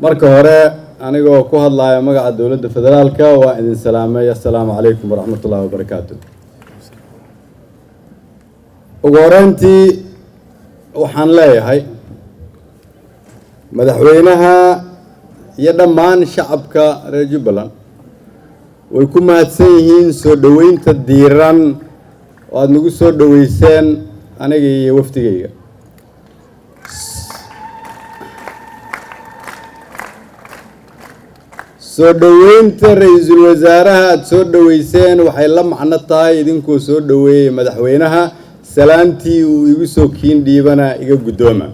marka hore anigoo ku hadlaaya magaca dawladda federaalka waa idin salaamay. assalaamu calaykum waraxmatullaahi wabarakaatu. ugu horeyntii waxaan leeyahay madaxweynaha iyo dhammaan shacabka reer Jubbaland way ku mahadsan yihiin soo dhaweynta diiran oo aad nagu soo dhaweyseen aniga iyo wafdigayga. soo dhaweynta ra'iisul wasaaraha aad soo dhaweyseen waxay la macno tahay idinkoo soo dhaweeyay madaxweynaha salaantii uu igu soo kiin dhiibana iga guddooma.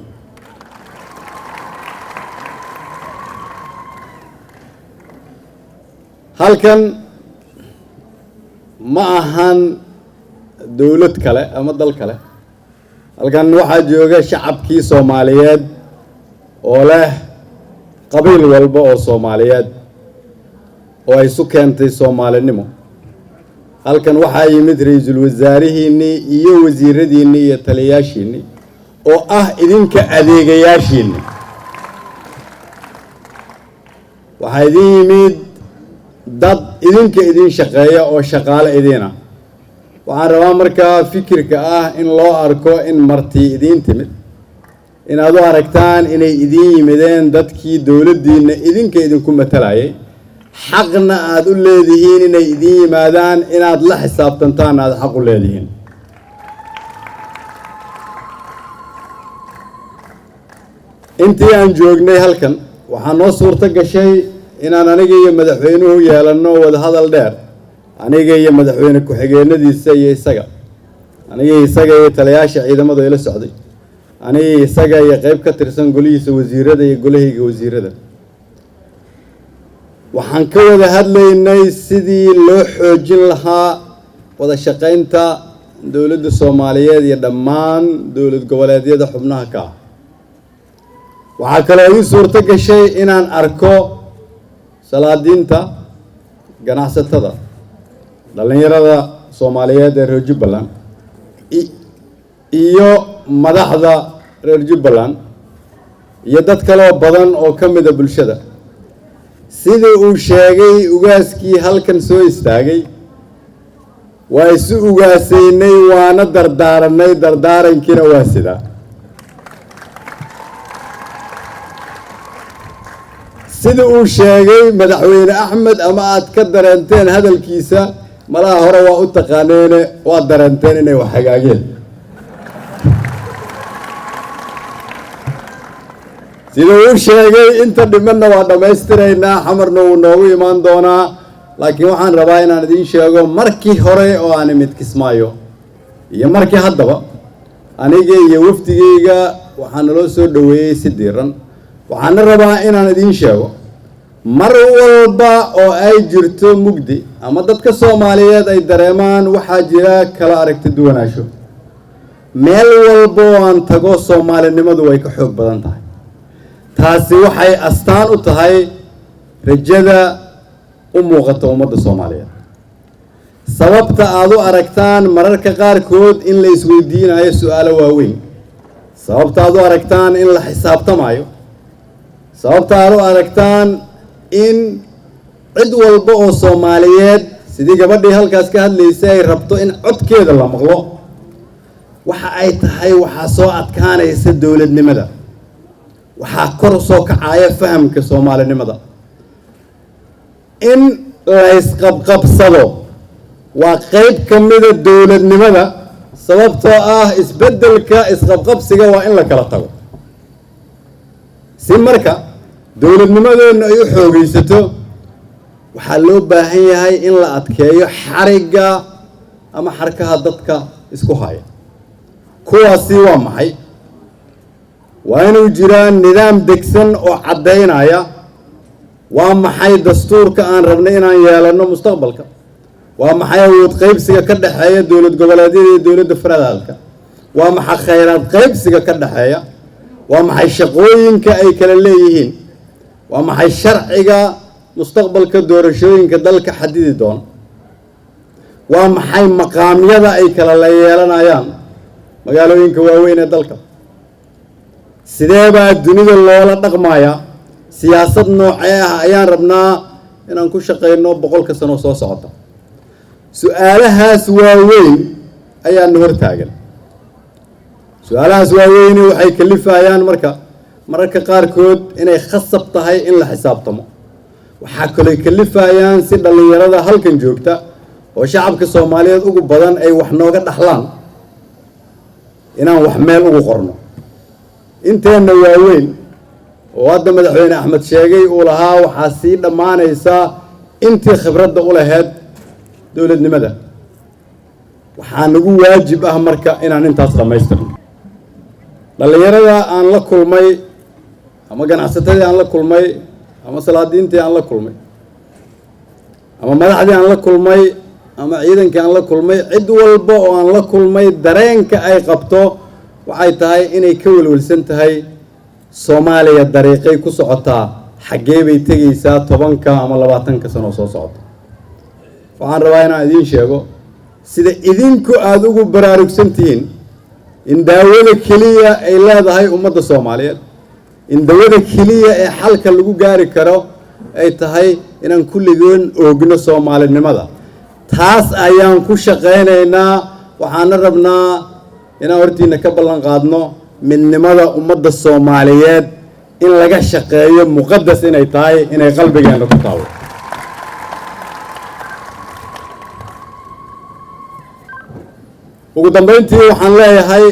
halkan ma ahan dawlad kale ama dal kale, halkan waxaa jooga shacabkii Soomaaliyeed oo leh qabiil walba oo Soomaaliyeed oo ay isu keentay Soomaalinimo. halkan waxaa yimid ra'iisul wasaarihiinii iyo wasiiradiinii iyo taliyaashiinii oo ah idinka adeegayaashiinii. waxaa idin yimid dad idinka idin shaqeeya oo shaqaale idin ah. waxaan rabaa markaa fikirka ah in loo arko in marti idin timid inaad u aragtaan inay idin yimideen dadkii dawladdiina idinka idinku matalayay, xaqna aad u leedihiin inay idin yimaadaan inaad la xisaabtantaan aad xaq u leedihiin. intii aan joognay halkan waxaa noo suurto gashay inaan aniga iyo madaxweynuhu yeelanno wada hadal dheer, aniga iyo madaxweyne ku-xigeenadiisa iyo isaga, aniga iyo isaga iyo taliyaasha ciidamada ila socday, aniga iyo isaga iyo qayb ka tirsan golihiisa wasiirada iyo golahayga wasiirada. waxaan ka wada hadlaynay sidii loo xoojin lahaa wada shaqaynta dawladda Soomaaliyeed iyo dhammaan dawlad goboleedyada xubnaha ka ah. waxaa kaloo ii suurto gashay inaan arko salaadiinta, ganacsatada, dhalinyarada Soomaaliyeed ee reer Jubbaland iyo madaxda reer Jubbaland iyo dad kale oo badan oo ka mid ah bulshada. sidii uu sheegay ugaaskii halkan soo istaagay, waa isu ugaasaynay waana dardaaranay, dardaarankiina waa sidaa. sida uu sheegay madaxweyne Axmed ama aad ka dareenteen hadalkiisa, malaha hore waa u taqaaneene waa dareenteen inay wax hagaageen. sida uu sheegay inta dhimanna waa dhammaystiraynaa, xamarna wuu noogu imaan doonaa. laakiin waxaan rabaa inaan idiin sheego markii hore oo aan imid Kismaayo iyo markii haddaba aniga iyo wafdigayga waxaa naloo soo dhaweeyey si diiran. waxaana rabaa inaan idiin sheego mar walba oo ay jirto mugdi ama dadka Soomaaliyeed ay dareemaan waxaa jira kala aragti duwanaansho, meel walba oo aan tago Soomaalinimadu way ka xoog badan tahay. taasi waxay astaan u tahay rajada u muuqata ummadda Soomaaliyeed. sababta aad u aragtaan mararka qaarkood in la isweydiinayo su'aalo waaweyn, sababta aad u aragtaan in la xisaabtamayo, sababta aad u aragtaan in cid walba oo Soomaaliyeed sidii gabadhii halkaas ka hadlaysay ay rabto in codkeeda la maqlo, waxa ay tahay waxaa soo adkaanaysa dawladnimada, waxaa kor u soo kacaya fahamka Soomaalinimada. in la isqabqabsado waa qayb ka mida dawladnimada, sababtoo ah isbeddelka isqabqabsiga waa in la kala tago. si marka dawladnimadeena ay u xoogaysato waxaa loo baahan yahay in la adkeeyo xarigga ama xarkaha dadka isku haya. kuwaasi waa maxay? waa inuu jiraa nidaam degsan oo caddaynaya waa maxay dastuurka aan rabnay inaan yeelanno mustaqbalka, waa maxay awood qaybsiga ka dhexeeya dawlad goboleedyada iyo dawladda federaalka, waa maxay khayraad qaybsiga ka dhexeeya, waa maxay shaqooyinka ay kala leeyihiin, waa maxay sharciga mustaqbalka doorashooyinka dalka xadidi doona, waa maxay maqaamyada ay kala la yeelanayaan magaalooyinka waaweyn ee dalka, sidee baa dunida loola dhaqmayaa siyaasad noocee ah ayaan rabnaa inaan ku shaqeyno 100 sano soo socota. su'aalahaas waaweyn ayaan hor taagan. su'aalahaas waaweyn waxay kalifayaan mararka qaarkood inay khasab tahay in la xisaabtamo. waxaa kale kalifayaan si dhalinyarada halkan joogta oo shacabka Soomaaliyeed ugu badan ay wax nooga dhaxlaan inaan wax meel ugu qorno. inteena waaweyn oo hadda madaxweyne Axmed sheegay uu lahaa waxaa sii dhamaanaysa intii khibradda u lahayd dowladnimada. waxaa nagu waajib ah marka inaan intaas dhamaystirno. dhalinyarada aan la kulmay ama ganacsatadii aan la kulmay ama salaadiintii aan la kulmay ama madaxdii aan la kulmay ama ciidankii aan la kulmay cid walba oo aan la kulmay dareenka ay qabto waxay tahay inay ka walwalsan tahay Soomaaliya dariiqay ku socotaa xaggee bay tegaysaa 10 ama 20 sano soo socota. waxaan rabaa inaan idin sheego sida idinku aad ugu baraarugsantihiin in daawada kaliya ay leedahay ummadda Soomaaliyeed, in daawada kaliya ee xalka lagu gaari karo ay tahay inaan kulligoon oogno Soomaalinimada. taas ayaan ku shaqeynaynaa. waxaan rabnaa inaan hortiina ka ballan qaadno midnimada ummadda Soomaaliyeed in laga shaqeeyo muqaddas inay tahay inay qalbigeena ku taalo. ugu dambeyntii waxaan leeyahay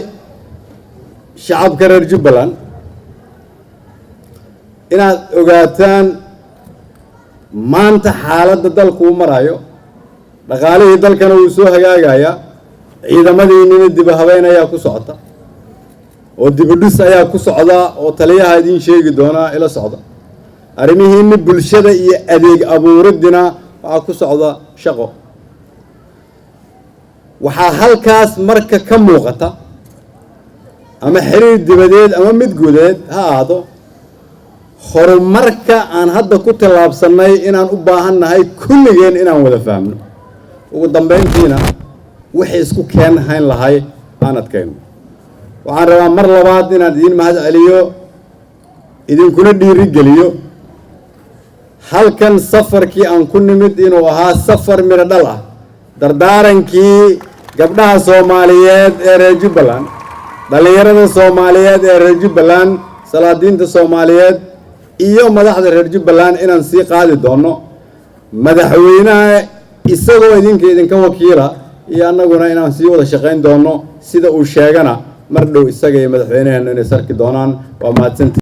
shacabka reer Jubbaland inaad ogaataan maanta xaaladda dalku uu marayo, dhaqaalihii dalkana uu soo hagaagaya, ciidamadiinina dib habeyn ayaa ku socota oo dib u dhis ayaa ku socda oo taliyaha idin sheegi doona ila socda. arrimihiina bulshada iyo adeeg abuuridina waxa ku socda shaqo. waxaa halkaas marka ka muuqata ama xiriir dibadeed ama mid guudeed ha aado horumarka aan hadda ku tallaabsanay inaan u baahannahay kulligeen inaan wada fahamno. ugu dambeyntiina wixii isku keenayn lahay aan adkayno. waxaan rabaa mar labaad inaan idin mahad celiyo idinkuna dhiirigeliyo halkan safarkii aan ku nimid inuu ahaa safar miro dhal ah. dardaarankii gabdhaha Soomaaliyeed ee reer Jubbaland, dhalinyarada Soomaaliyeed ee reer Jubbaland, salaadiinta Soomaaliyeed iyo madaxda reer Jubbaland inaan sii qaadi doono. madaxweynaha isagoo idinka wakiila iyo annaguna inaan sii wada shaqeyn doono sida uu sheegana mar dhow isaga iyo madaxweynaheena inay sarki doonaan. waa mahadsantihiin.